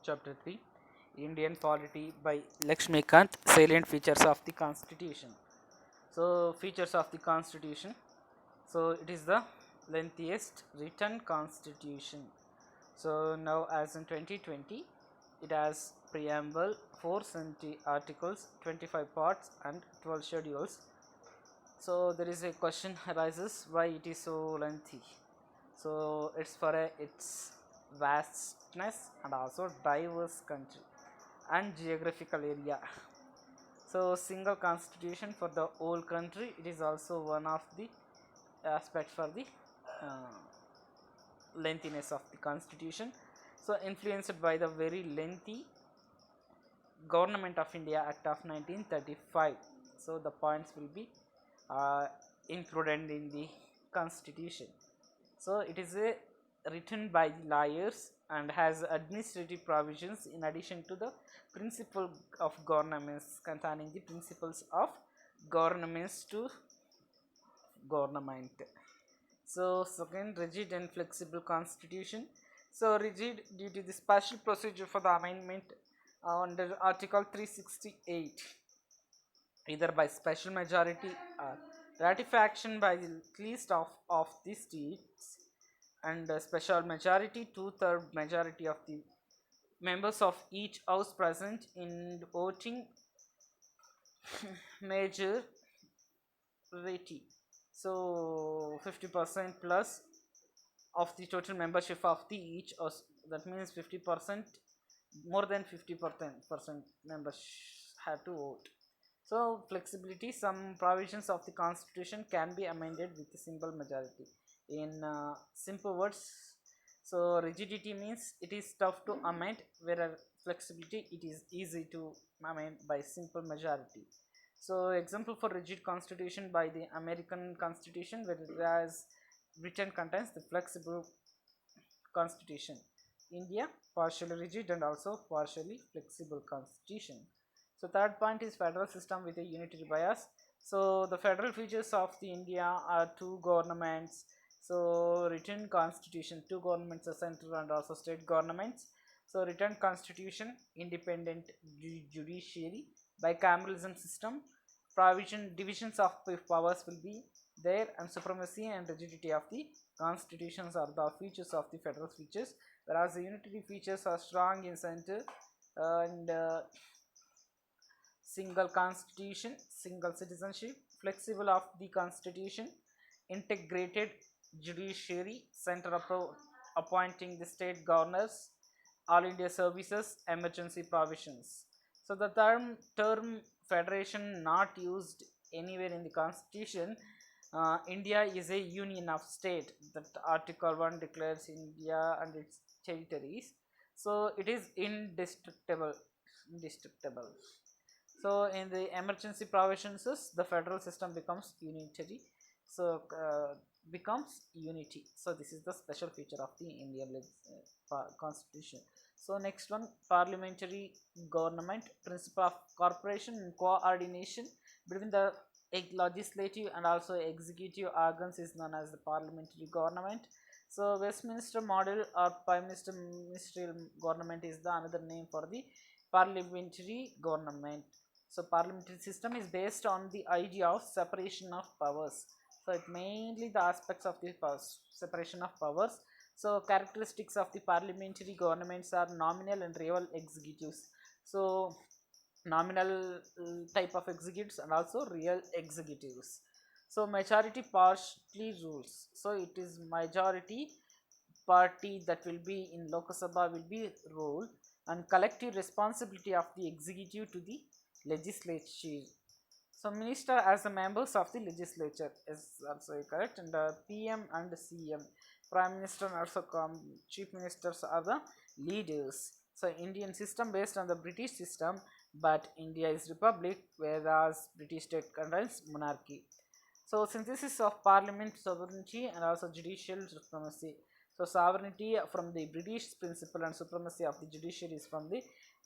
Chapter 3 Indian Polity by Lakshmikant. Salient features of the Constitution. So, features of the Constitution. So, it is the lengthiest written Constitution. So, now as in 2020, it has preamble, 470 articles, 25 parts, and 12 schedules. So, there is a question arises why it is so lengthy. So, it's for its vastness and also diverse country and geographical area. So, single constitution for the whole country, it is also one of the aspects for the uh, lengthiness of the constitution. So, influenced by the very lengthy Government of India Act of 1935. So, the points will be included in the constitution. So, it is written by the lawyers and has administrative provisions in addition to the principle of governments, containing the principles of governments to government. So, second, rigid and flexible constitution. So, rigid due to the special procedure for the amendment under Article 368, either by special majority or ratification by the least of the states, and a special majority, two-third majority of the members of each house present in voting majority. So 50% plus of the total membership of the each house, that means 50%, more than 50% members have to vote. So flexibility, some provisions of the constitution can be amended with a simple majority. In simple words, so rigidity means it is tough to amend, whereas flexibility it is easy to amend by simple majority. So example for rigid constitution by the American Constitution, whereas Britain contains the flexible constitution. India, partially rigid and also partially flexible constitution. So third point is federal system with a unitary bias. So the federal features of the India are two governments. So written constitution, two governments are central and also state governments. So written constitution, independent judiciary, bicameralism system, provision divisions of powers will be there, and supremacy and rigidity of the constitutions are the features of the federal features, whereas the unitary features are strong in center and single constitution, single citizenship, flexible of the constitution, integrated judiciary, center appointing the state governors, all India services, emergency provisions. So the term federation not used anywhere in the constitution. India is a union of state, that Article 1 declares India and its territories. So it is indestructible. So in the emergency provisions, the federal system becomes unitary. So becomes unity. So this is the special feature of the Indian constitution. So next one, parliamentary government, principle of cooperation and coordination between the legislative and also executive organs is known as the parliamentary government. So Westminster model or prime minister ministerial government is the another name for the parliamentary government. So parliamentary system is based on the idea of separation of powers. So it mainly the aspects of the separation of powers. So characteristics of the parliamentary governments are nominal and real executives. So nominal type of executives and also real executives. So majority partially rules. So it is majority party that will be in Lok Sabha will be rule, and collective responsibility of the executive to the legislature. So minister as the members of the legislature is also correct, and PM and CM, prime minister and also chief ministers are the leaders. So Indian system based on the British system, but India is republic, whereas British state contains monarchy. So synthesis of parliament, sovereignty and also judicial supremacy. So sovereignty from the British principle and supremacy of the judiciary is from the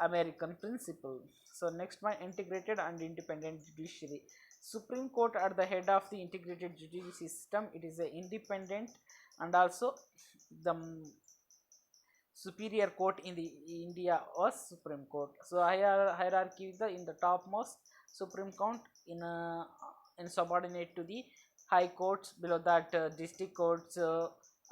American principle. So next one, integrated and independent judiciary. Supreme Court at the head of the integrated judiciary system. It is a independent and also the superior court in the India was Supreme Court. So hierarchy is the in the topmost, Supreme Court in subordinate to the high courts, below that district courts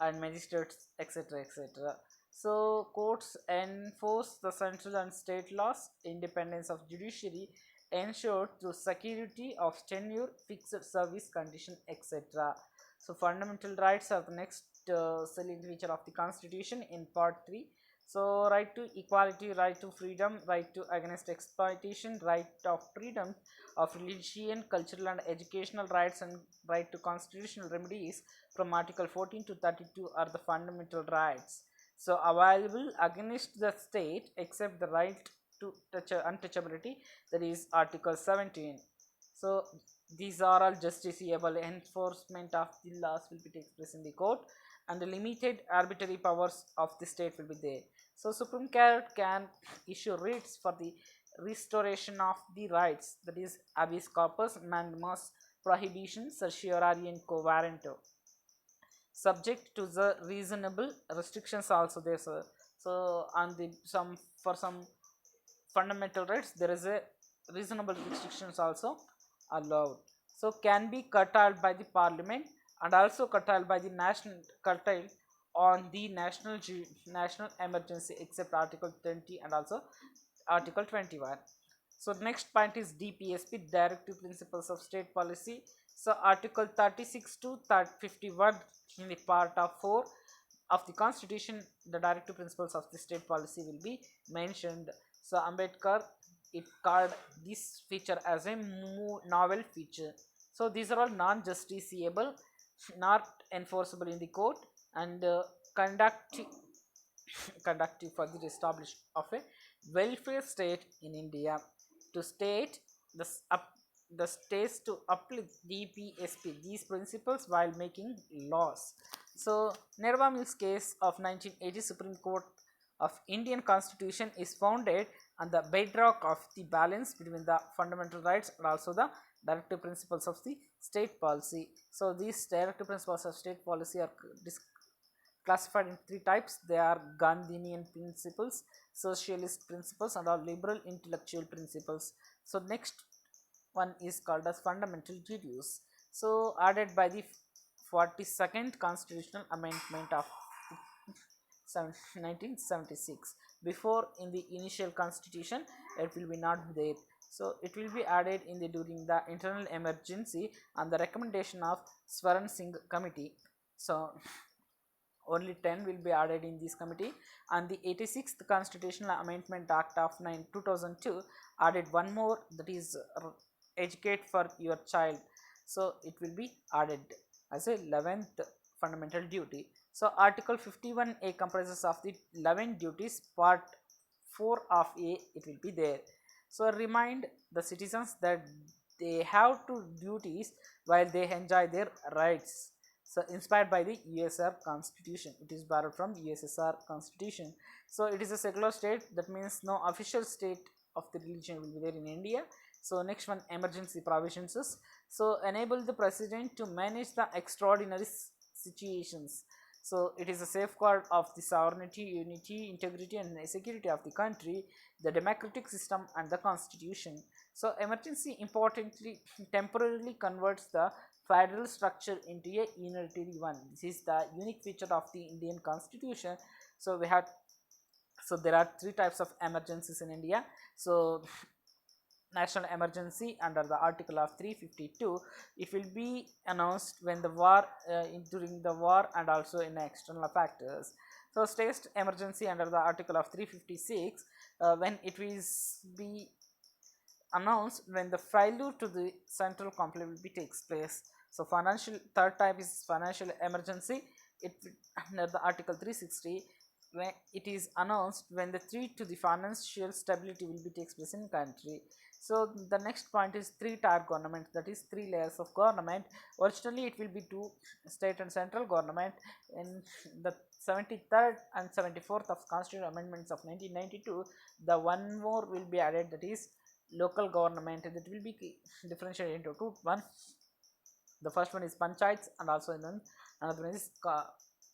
and magistrates, etc., etc. So courts enforce the central and state laws, independence of judiciary ensured through security of tenure, fixed service condition, etc. So fundamental rights are the next salient feature of the constitution in part 3. So right to equality, right to freedom, right to against exploitation, right of freedom of religion, cultural and educational rights, and right to constitutional remedies from article 14 to 32 are the fundamental rights. So available against the state except the right to untouchability, that is article 17. So these are all justiciable. Enforcement of the laws will be take place in the court, and the limited arbitrary powers of the state will be there. So Supreme Court can issue writs for the restoration of the rights, that is habeas corpus, mandamus, prohibition, certiorari and quo warranto, subject to the reasonable restrictions also there, sir. So on the some for some fundamental rights there is a reasonable restrictions also allowed. So can be curtailed by the parliament, and also curtailed by the national, curtailed on the national emergency except article 20 and also article 21. So next point is DPSP, directive principles of state policy. So article 36 to 51 in the part of 4 of the constitution, the directive principles of the state policy will be mentioned. So Ambedkar, it called this feature as a novel feature. So these are all non-justiciable, not enforceable in the court, and conductive for the establishment of a welfare state in India. To state the the states to uplift DPSP these principles while making laws. So Nerva Mills case of 1980 Supreme Court of Indian Constitution is founded on the bedrock of the balance between the fundamental rights and also the directive principles of the state policy. So these directive principles of state policy are classified in three types. They are Gandhian principles, socialist principles, and are liberal intellectual principles. So next one is called as fundamental duties. So added by the 42nd constitutional amendment of 1976. Before in the initial constitution it will be not there. So it will be added in the during the internal emergency on the recommendation of Swaran Singh committee. So only 10 will be added in this committee, and the 86th constitutional amendment act of 2002 added one more, that is educate for your child. So it will be added as a 11th fundamental duty. So article 51A comprises of the 11 duties, part 4 of A it will be there. So remind the citizens that they have to duties while they enjoy their rights. So inspired by the USSR constitution, it is borrowed from USSR constitution. So it is a secular state, that means no official state of the religion will be there in India. So next one, emergency provisions is, so enable the president to manage the extraordinary situations. So it is a safeguard of the sovereignty, unity, integrity and security of the country, the democratic system and the constitution. So emergency importantly temporarily converts the federal structure into a unitary one. This is the unique feature of the Indian constitution. So we have, so there are three types of emergencies in India. So national emergency under the article of 352, it will be announced when the war during the war and also in external factors. So state emergency under the article of 356, when it is be announced when the failure to the central company will be takes place. So financial, third type is financial emergency. It under the article 360, when it is announced when the threat to the financial stability will be takes place in country. So the next point is three-tier government, that is three layers of government. Originally it will be two, state and central government. In the 73rd and 74th of constitutional amendments of 1992, the one more will be added, that is local government, that will be differentiated into two. One, the first one is panchayats, and also then another one is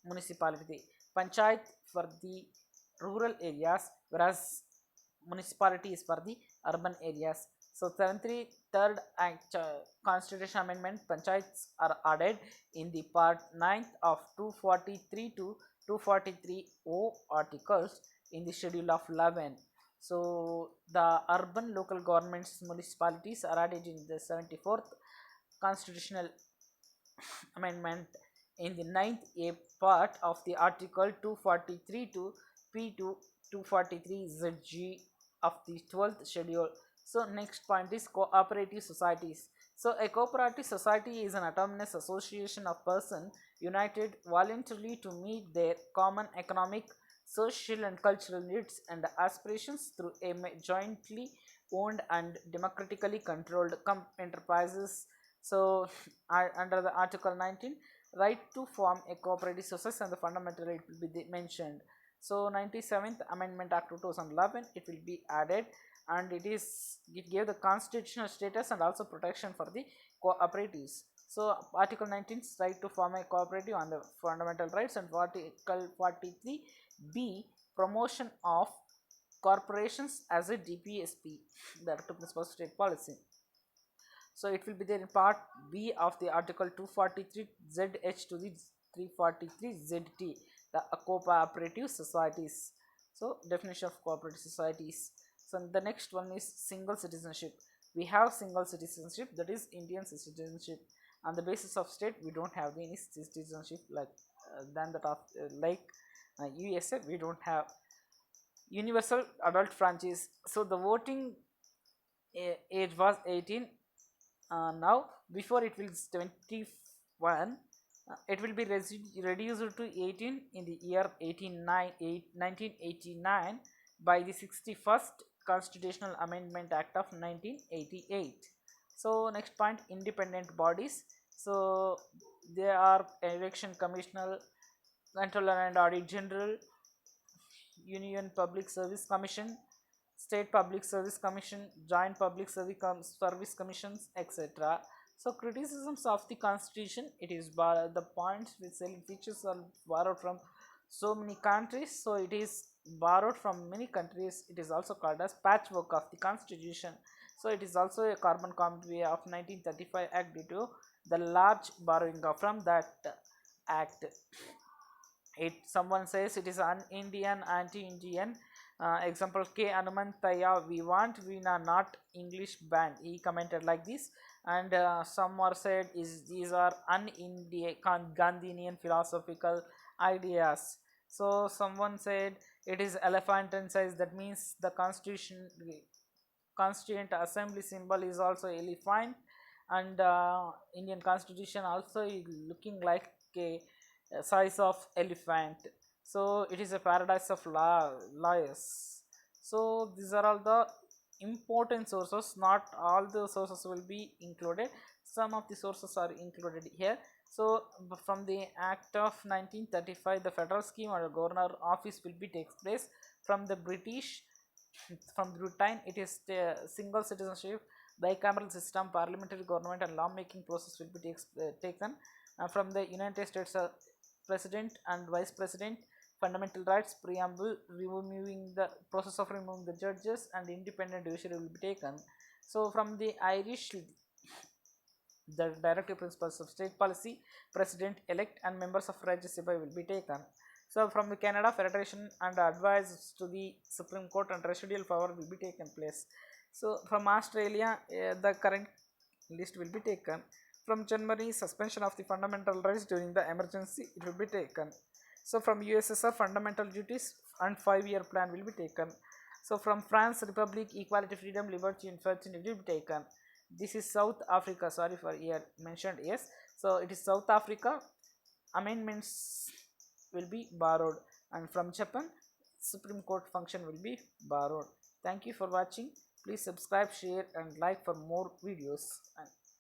municipality. Panchayat for the rural areas, whereas municipality is for the urban areas. So 73rd Act Constitution Amendment Panchayats are added in the part 9th of 243 to 243O articles in the schedule of 11. So the urban local governments municipalities are added in the 74th constitutional amendment in the ninth A part of the article 243 to P2 243 ZG of the 12th schedule. So next point is cooperative societies. So a cooperative society is an autonomous association of persons united voluntarily to meet their common economic, social and cultural needs and aspirations through a jointly owned and democratically controlled enterprises. So under the article 19, right to form a cooperative society and the fundamental right will be mentioned. So 97th amendment act 2011, it will be added, and it gave the constitutional status and also protection for the cooperatives. So article 19 right to form a cooperative on the fundamental rights, and article 43b promotion of corporations as a DPSP, Director Principal State Policy. So it will be there in part B of the article 243 ZH to the 343 ZT, the cooperative societies. So definition of cooperative societies. So the next one is single citizenship. We have single citizenship, that is Indian citizenship. On the basis of state, we don't have any citizenship like than that of USA. We don't have universal adult franchise. So the voting age was 18. Now before it will 21, it will be reduced to 18 in the year 1989 by the 61st Constitutional Amendment Act of 1988. So next point, independent bodies. So they are Election Commissioner, Controller and Audit General, Union Public Service Commission, State Public Service Commission, Joint Public Service Commissions, etc. So criticisms of the Constitution, it is the points which features are borrowed from so many countries. So it is borrowed from many countries. It is also called as patchwork of the Constitution. So it is also a carbon copy of 1935 Act due to the large borrowing from that act. Someone says it is un-Indian, anti-Indian. Example K. Anumantaya, we want Veena, not English band. He commented like this, and some more said these are un-Indian Gandhian philosophical ideas. So someone said it is elephant in size. That means the Constituent Assembly symbol is also elephant, and Indian Constitution also is looking like a size of elephant. So it is a paradise of lawyers. So these are all the important sources. Not all the sources will be included, some of the sources are included here. So from the act of 1935, the federal scheme or governor office will be takes place. From the British, from Britain, it is single citizenship, bicameral system, parliamentary government and lawmaking process will be taken. From the United States, president and vice president, fundamental rights preamble, removing the process of removing the judges and independent judiciary will be taken. So from the Irish, the directive principles of state policy, president elect and members of Rajya Sabha will be taken. So from the Canada, federation and advice to the Supreme Court and residual power will be taken place. So from Australia, the current list will be taken. From Germany, suspension of the fundamental rights during the emergency, it will be taken. So from USSR, fundamental duties and 5-year plan will be taken. So from France Republic, equality, freedom, liberty and fraternity will be taken. This is South Africa, sorry for here mentioned, yes. So it is South Africa, amendments will be borrowed, and from Japan, Supreme Court function will be borrowed. Thank you for watching. Please subscribe, share and like for more videos.